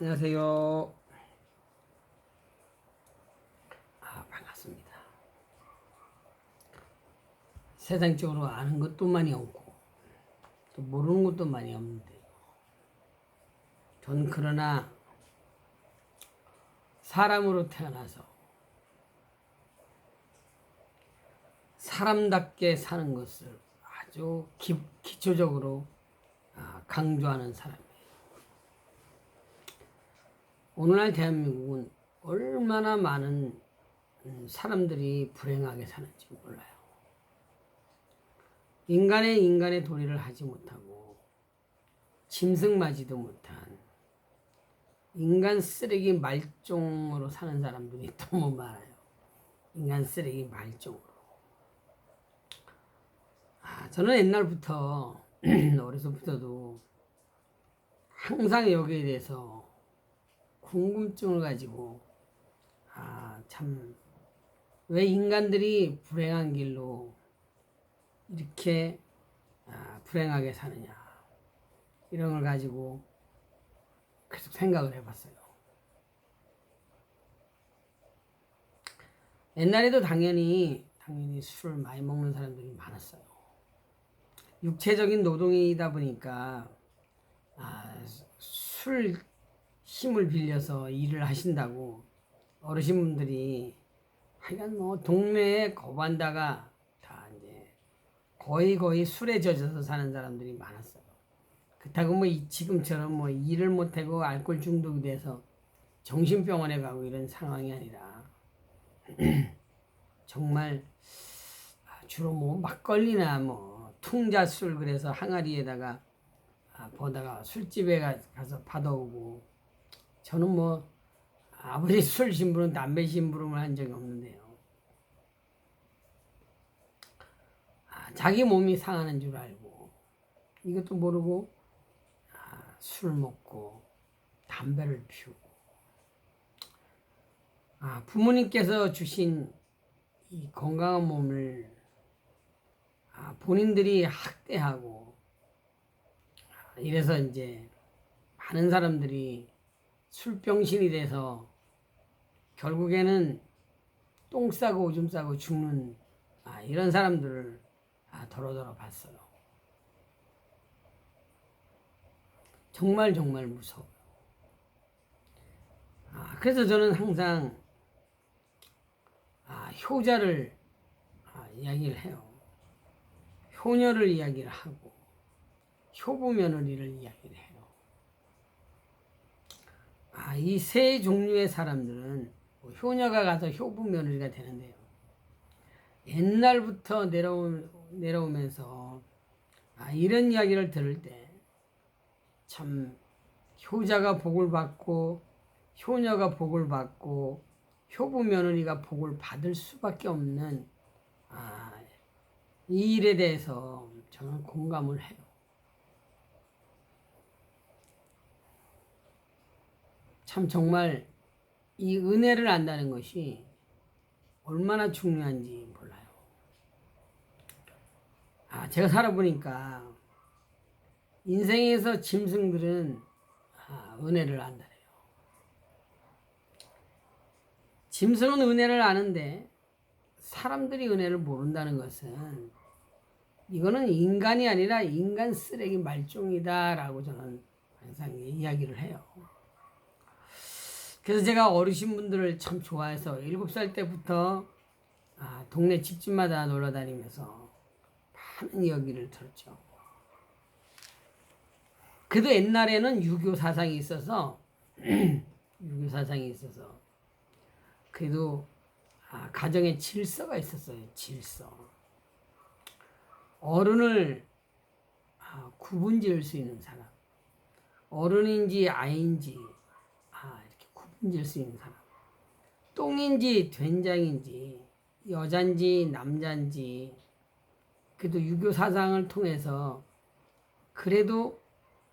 안녕하세요. 반갑습니다. 세상적으로 아는 것도 많이 없고 또 모르는 것도 많이 없는데 전 그러나 사람으로 태어나서 사람답게 사는 것을 아주 기초적으로 강조하는 사람이에요. 오늘날 대한민국은 얼마나 많은 사람들이 불행하게 사는지 몰라요. 인간의 도리를 하지 못하고 짐승맞이도 못한 인간 쓰레기 말종으로 사는 사람들이 너무 많아요. 인간 쓰레기 말종으로. 저는 옛날부터 어려서부터도 항상 여기에 대해서 궁금증을 가지고 참 왜 인간들이 불행한 길로 이렇게 불행하게 사느냐 이런 걸 가지고 계속 생각을 해봤어요. 옛날에도 당연히 술을 많이 먹는 사람들이 많았어요. 육체적인 노동이다 보니까 술 힘을 빌려서 일을 하신다고 어르신분들이 하여간 뭐 동네에 거반다가 다 이제 거의 술에 젖어서 사는 사람들이 많았어요. 그렇다고 뭐 지금처럼 뭐 일을 못하고 알코올 중독이 돼서 정신병원에 가고 이런 상황이 아니라 정말 주로 뭐 막걸리나 뭐 퉁자술 그래서 항아리에다가 보다가 술집에 가서 받아오고 저는 뭐 아버지 술 심부름 담배 심부름을 한 적이 없는데요. 자기 몸이 상하는 줄 알고 이것도 모르고 술 먹고 담배를 피우고 부모님께서 주신 이 건강한 몸을 본인들이 학대하고 이래서 이제 많은 사람들이 술병신이 돼서 결국에는 똥 싸고 오줌 싸고 죽는 이런 사람들을 더러더러 봤어요. 정말 무서워요. 그래서 저는 항상 효자를 이야기를 해요. 효녀를 이야기를 하고 효부 며느리를 이야기를 해요. 이 세 종류의 사람들은 효녀가 가서 효부 며느리가 되는데요. 옛날부터 내려오면서 이런 이야기를 들을 때 참 효자가 복을 받고 효녀가 복을 받고 효부 며느리가 복을 받을 수밖에 없는 이 일에 대해서 저는 공감을 해요. 참 정말 이 은혜를 안다는 것이 얼마나 중요한지 몰라요. 제가 살아보니까 인생에서 짐승들은 은혜를 안다래요. 짐승은 은혜를 아는데 사람들이 은혜를 모른다는 것은 이거는 인간이 아니라 인간 쓰레기 말종이다라고 저는 항상 이야기를 해요. 그래서 제가 어르신분들을 참 좋아해서 7살 때부터 동네 집집마다 놀러 다니면서 많은 이야기를 들었죠. 그래도 옛날에는 유교 사상이 있어서 그래도 가정에 질서가 있었어요. 질서. 어른을 구분 지을 수 있는 사람. 어른인지 아이인지 이렇게 구분 지을 수 있는 사람. 똥인지 된장인지 여잔지 남잔지 그래도 유교 사상을 통해서 그래도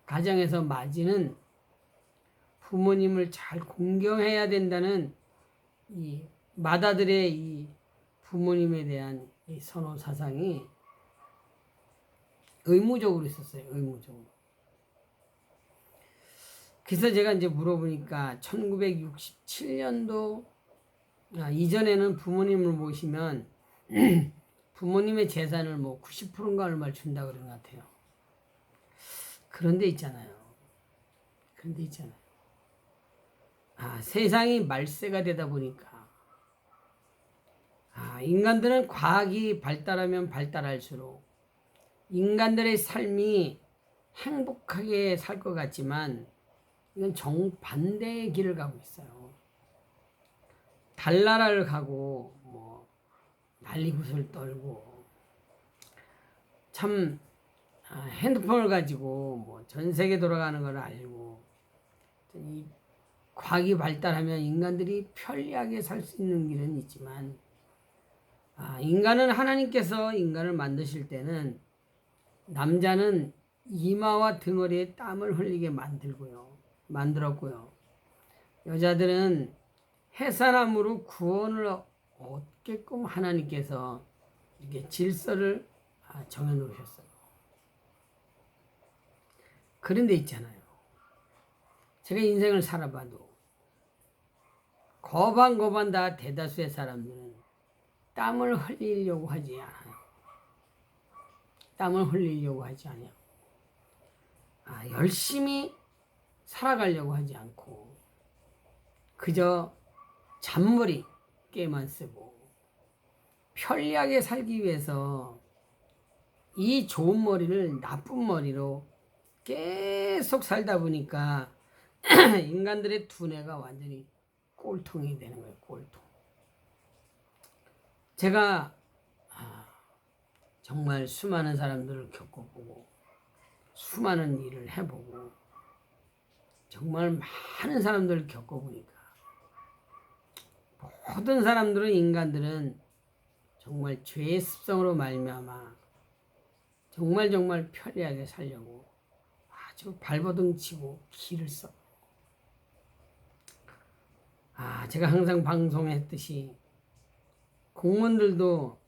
가정에서 맞이는 부모님을 잘 공경해야 된다는 이 마다들의 이 부모님에 대한 이 선호 사상이 의무적으로 있었어요. 의무적으로. 그래서 제가 이제 물어보니까 1967년도 이전에는 부모님을 모시면 부모님의 재산을 뭐 90%인가 얼마를 준다 그런 것 같아요. 그런데 있잖아요. 세상이 말세가 되다 보니까 인간들은 과학이 발달하면 발달할수록 인간들의 삶이 행복하게 살 것 같지만 이건 정반대의 길을 가고 있어요. 달나라를 가고 뭐 난리굿을 떨고 참 핸드폰을 가지고 뭐 전 세계 돌아가는 걸 알고 이 과학이 발달하면 인간들이 편리하게 살 수 있는 길은 있지만 인간은 하나님께서 인간을 만드실 때는 남자는 이마와 등허리에 땀을 흘리게 만들었고요. 여자들은 해산함으로 구원을 얻게끔 하나님께서 이렇게 질서를 정해 놓으셨어요. 그런데 있잖아요. 제가 인생을 살아봐도 거반 다 대다수의 사람들은 땀을 흘리려고 하지 않아요. 열심히 살아가려고 하지 않고 그저 잔머리깨만 쓰고 편리하게 살기 위해서 이 좋은 머리를 나쁜 머리로 계속 살다 보니까 인간들의 두뇌가 완전히 꼴통이 되는 거예요. 꼴통. 제가 정말 수많은 사람들을 겪어보고 수많은 일을 해보고 정말 많은 사람들을 겪어보니까 모든 사람들은 인간들은 정말 죄의 습성으로 말미암아 정말 편리하게 살려고 아주 발버둥 치고 기를 써. 제가 항상 방송했듯이 공무원들도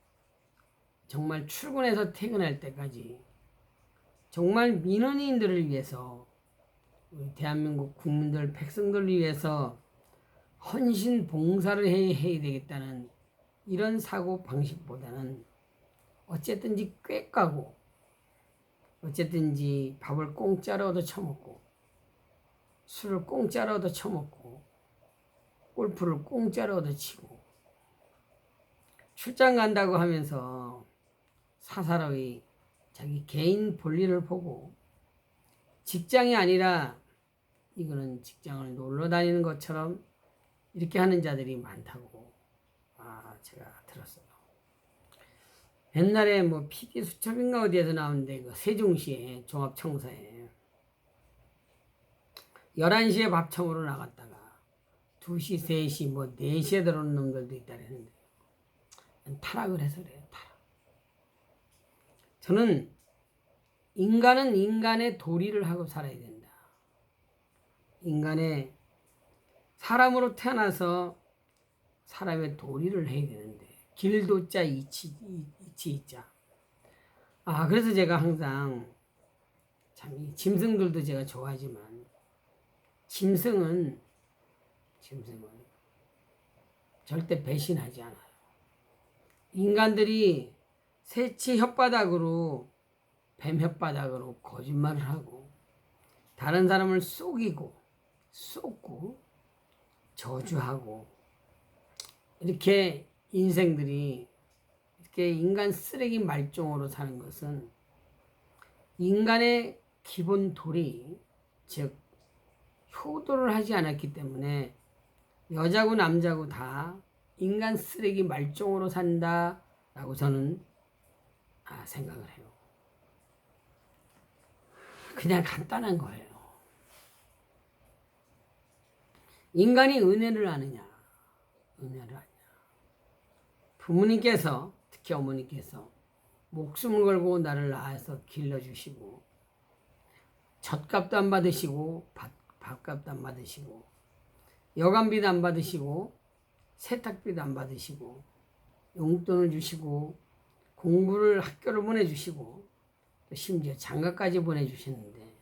정말 출근해서 퇴근할 때까지 정말 민원인들을 위해서 우리 대한민국 국민들 백성들을 위해서 헌신 봉사를 해야 되겠다는 이런 사고 방식보다는 어쨌든지 꾀까고 어쨌든지 밥을 공짜로 얻어 처먹고 술을 공짜로 얻어 처먹고 골프를 공짜로 얻어 치고 출장 간다고 하면서 사사로이 자기 개인 볼일을 보고 직장이 아니라 이거는 직장을 놀러 다니는 것처럼 이렇게 하는 자들이 많다고 제가 들었어요. 옛날에 뭐 PD 수첩인가 어디에서 나오는데 그 세종시에 종합청사에 11시에 밥청으로 나갔다가 2시, 3시, 뭐 4시에 들어오는 놈들도 있다 그랬는데 타락을 해서 그래요. 타락. 저는 인간은 인간의 도리를 하고 살아야 된다. 인간의 사람으로 태어나서 사람의 도리를 해야 되는데 길도자 이치이자. 그래서 제가 항상 참 이 짐승들도 제가 좋아하지만 짐승은 절대 배신하지 않아요. 인간들이 새치 혓바닥으로 뱀 혓바닥으로 거짓말을 하고 다른 사람을 속이고 쏟고 저주하고 이렇게 인생들이 이렇게 인간 쓰레기 말종으로 사는 것은 인간의 기본 도리, 즉 효도를 하지 않았기 때문에 여자고 남자고 다 인간 쓰레기 말종으로 산다라고 저는 생각을 해요. 그냥 간단한 거예요. 인간이 은혜를 아느냐? 부모님께서, 특히 어머니께서 목숨을 걸고 나를 낳아서 길러주시고 젖값도 안 받으시고 밥값도 안 받으시고 여간비도 안 받으시고 세탁비도 안 받으시고 용돈을 주시고 공부를 학교를 보내주시고 또 심지어 장가까지 보내주셨는데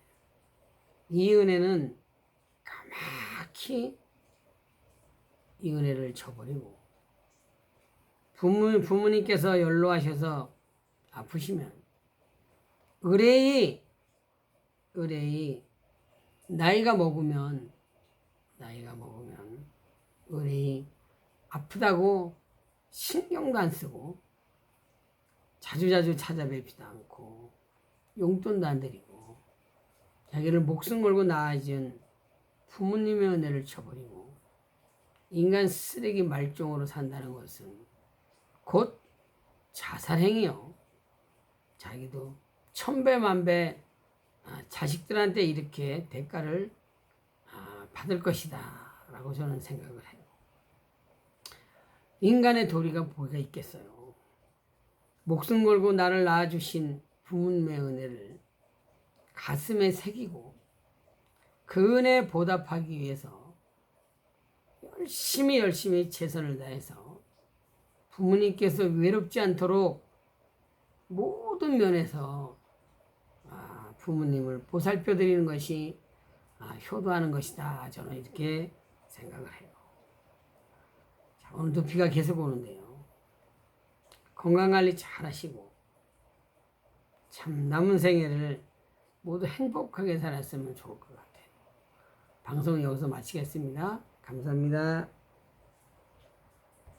이 은혜는 정확히 이 은혜를 쳐버리고 부모님께서 연로하셔서 아프시면 의뢰이 나이가 먹으면 의뢰이 아프다고 신경도 안 쓰고 자주자주 찾아뵙지도 않고 용돈도 안 드리고 자기를 목숨 걸고 낳아준 부모님의 은혜를 쳐버리고 인간 쓰레기 말종으로 산다는 것은 곧 자살행위요. 자기도 천배만배 자식들한테 이렇게 대가를 받을 것이다 라고 저는 생각을 해요. 인간의 도리가 뭐가 있겠어요. 목숨 걸고 나를 낳아주신 부모님의 은혜를 가슴에 새기고 그 은혜에 보답하기 위해서 열심히 최선을 다해서 부모님께서 외롭지 않도록 모든 면에서 부모님을 보살펴 드리는 것이 효도하는 것이다. 저는 이렇게 생각을 해요. 자, 오늘도 비가 계속 오는데요. 건강관리 잘 하시고 참 남은 생애를 모두 행복하게 살았으면 좋을 것 같아요. 방송 여기서 마치겠습니다. 감사합니다.